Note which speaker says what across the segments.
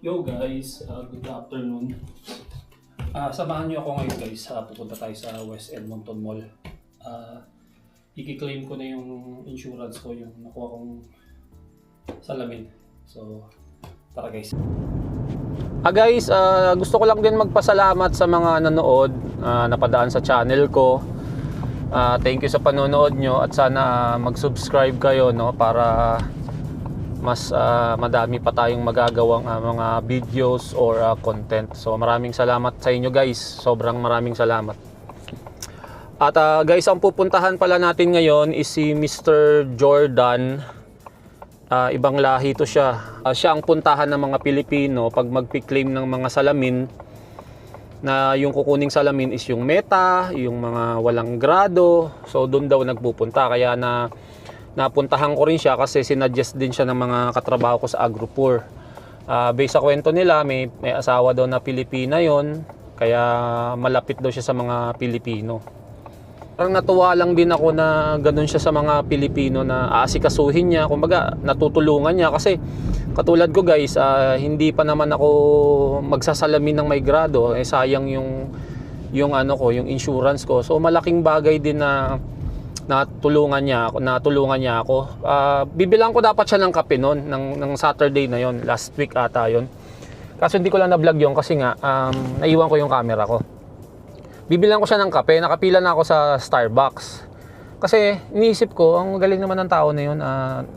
Speaker 1: Yo guys, good afternoon. Samahan niyo ako ngayon guys, pupunta tayo sa West Edmonton Mall. I-claim ko na yung insurance ko, yung nakuha kong salamin. So, tara guys. Guys, gusto ko lang din magpasalamat sa mga nanood, napadaan sa channel ko. Thank you sa panonood nyo at sana mag-subscribe kayo, no, para mas madami pa tayong magagawang mga videos or content. So maraming salamat sa inyo guys, sobrang maraming salamat. At guys, ang pupuntahan pala natin ngayon is si Mr. Jordan. Ibang lahi to siya. Siya ang puntahan ng mga Pilipino pag magpi-claim ng mga salamin, na yung kukuning salamin is yung meta, yung mga walang grado. So doon daw nagpupunta, kaya napuntahan ko rin siya kasi sinuggest din siya ng mga katrabaho ko sa Agropur. Based sa kwento nila, may asawa daw na Pilipina yon, kaya malapit daw siya sa mga Pilipino. Parang natuwa lang din ako na ganun siya sa mga Pilipino, na aasikasuhin niya, kumbaga natutulungan niya. Kasi katulad ko guys, hindi pa naman ako magsasalamin ng may grado, sayang yung insurance ko. So malaking bagay din na natulungan niya ako. Bibilang ko dapat siya ng kape noon, ng Saturday na yon, last week ata yon. Kaso hindi ko lang na-vlog yon kasi nga naiwan ko yung camera ko. Bibilang ko siya ng kape, nakapila na ako sa Starbucks. Kasi iniisip ko, ang galing naman ng tao na yon.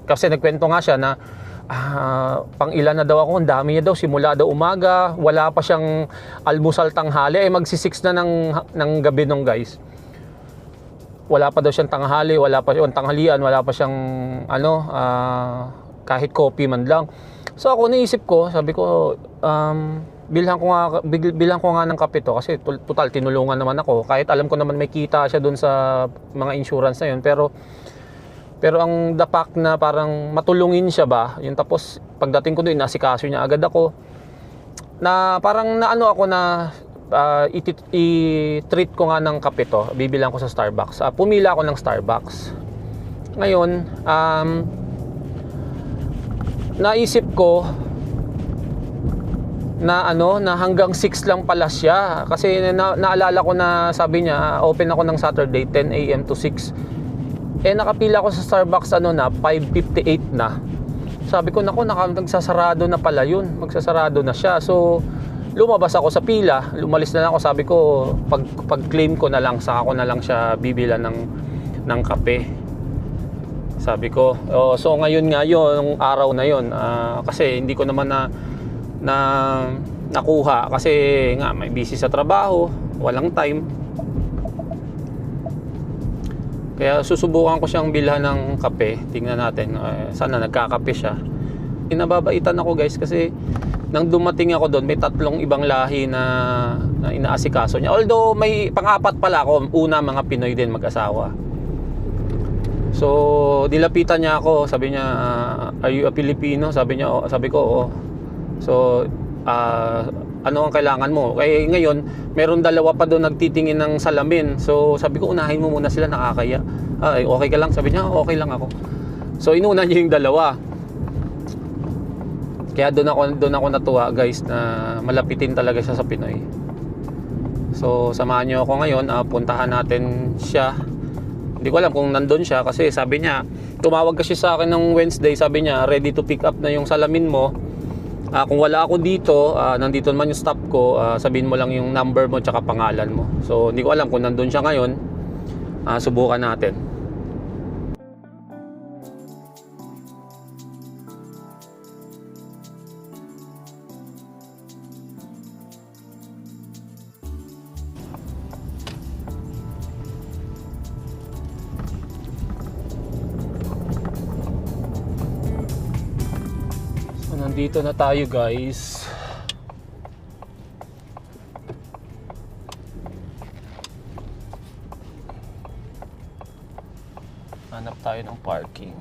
Speaker 1: Kasi nagkwento nga siya na pang ilan na daw ako, ang dami niya daw, simula daw umaga, wala pa siyang almusal tanghali, magsi-6 na ng gabi nung guys. Wala pa daw siyang tanghali, wala pa siyang tanghalian, wala pa siyang kahit coffee man lang. So ako naisip ko, sabi ko, bilhan ko nga ng kape to, kasi total tinulungan naman ako. Kahit alam ko naman may kita siya doon sa mga insurance na yun, pero ang the fact na parang matulungin siya ba, yung tapos pagdating ko doon, nasikaso niya agad ako, na parang naano ako na i-treat ko nga ng kape to, bibilang ko sa Starbucks. Pumila ako ng Starbucks. Ngayon, naisip ko na hanggang 6 lang pala siya. Kasi naalala ko na sabi niya, open ako ng Saturday 10 AM to 6. Nakapila ako sa Starbucks na 5:58 na. Sabi ko, nagsasarado na pala yun. Magsasarado na siya. So lumabas ako sa pila, lumalis na lang ako. Sabi ko, pag-claim ko na lang, saka ko na lang siya bibila ng kape. Sabi ko, so ngayon nga yung araw na yun, kasi hindi ko naman na nakuha kasi nga may busy sa trabaho, walang time. Kaya susubukan ko siyang bilhan ng kape. Tingnan natin, sana nagkakape siya. Inababaitan ako guys, kasi nang dumating ako doon, may 3 ibang lahi na inaasikaso niya. Although may pang-4 pala ako, una mga Pinoy din, mag-asawa. So dilapitan niya ako, sabi niya, are you a Filipino? Sabi ko, oo. So ano ang kailangan mo? Ngayon meron 2 pa doon nagtitingin ng salamin. So sabi ko, unahin mo muna sila, nakakaya. Okay ka lang? Sabi niya, okay lang ako. So inuna niya yung 2. Kaya doon ako natuwa guys, na malapitin talaga siya sa Pinoy. So samahan niyo ako ngayon, puntahan natin siya. Hindi ko alam kung nandun siya, kasi sabi niya, tumawag kasi sa akin ng Wednesday, sabi niya ready to pick up na yung salamin mo. Kung wala ako dito, nandito naman yung stop ko, sabihin mo lang yung number mo tsaka pangalan mo. So hindi ko alam kung nandun siya ngayon. Subukan natin. Nandito na tayo guys. Hanap tayo ng parking.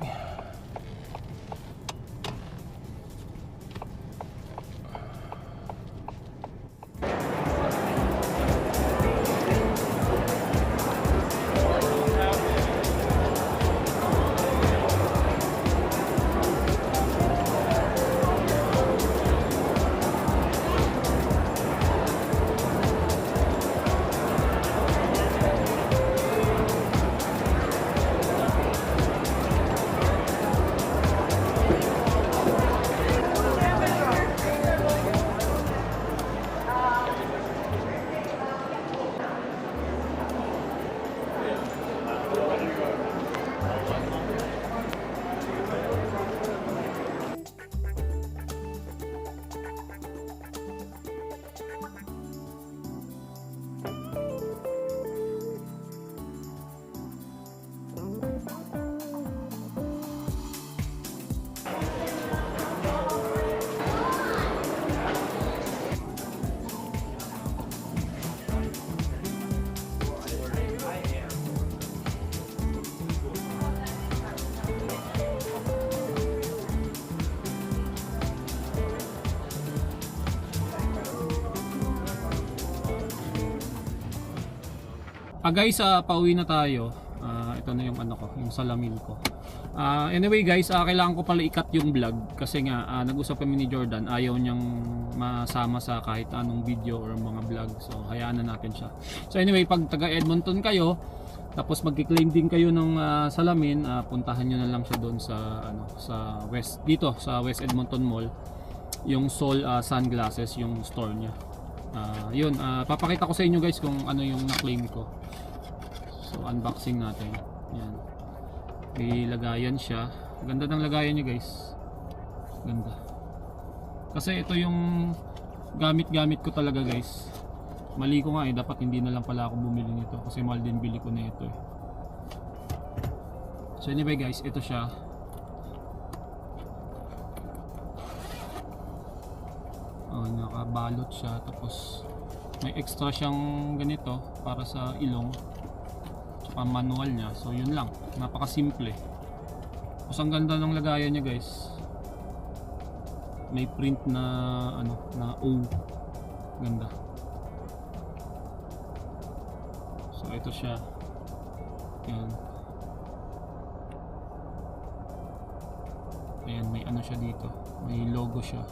Speaker 1: Guys, pauwi na tayo. Ito na yung ano ko, yung salamin ko. Anyway guys, kailangan ko pala i-cut yung vlog kasi nga nag-usap kami ni Jordan, ayaw niyang masama sa kahit anong video or mga vlog. So hayaan na natin siya. So anyway, pag taga Edmonton kayo, tapos magki-claim din kayo ng salamin, puntahan niyo na lang siya doon sa sa West, dito sa West Edmonton Mall, yung Sol Sunglasses yung store niya. Yun, papakita ko sa inyo guys kung ano yung na-claim ko. So unboxing natin. Yan. May lagayan siya. Ganda ng lagayan niya guys. Ganda. Kasi ito yung gamit ko talaga guys. Mali ko nga dapat hindi na lang pala ako bumili nito kasi mahal din bili ko na ito So anyway guys, ito siya. Nakabalot siya, tapos may extra siyang ganito para sa ilong, tsaka manual niya. So yun lang, napakasimple. Tapos ang ganda ng lagayan niya guys, may print na na O. Ganda. So ito siya. Yan. Ayan, may ano siya dito, may logo siya.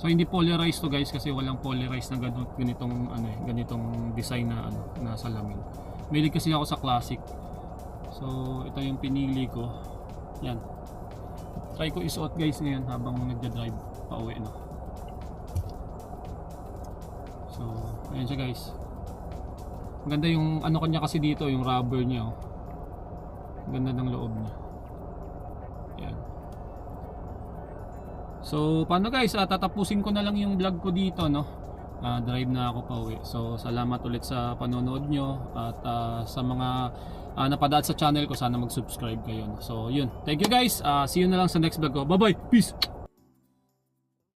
Speaker 1: So hindi polarized to guys kasi walang polarized na ganitong ganitong design na salamin. Mahilig kasi ako sa classic. So ito yung pinili ko. Yan. Try ko isuot guys ngayon habang nagda-drive pauwi So ayan siya guys. Ganda yung kanya kasi dito, yung rubber niya Ganda ng loob niya. Yan. So paano guys, tatapusin ko na lang yung vlog ko dito drive na ako pauwi. So salamat ulit sa panonood nyo at sa mga napadaan sa channel ko, sana mag-subscribe kayo So yun, thank you guys, see you na lang sa next vlog ko. Bye bye, peace.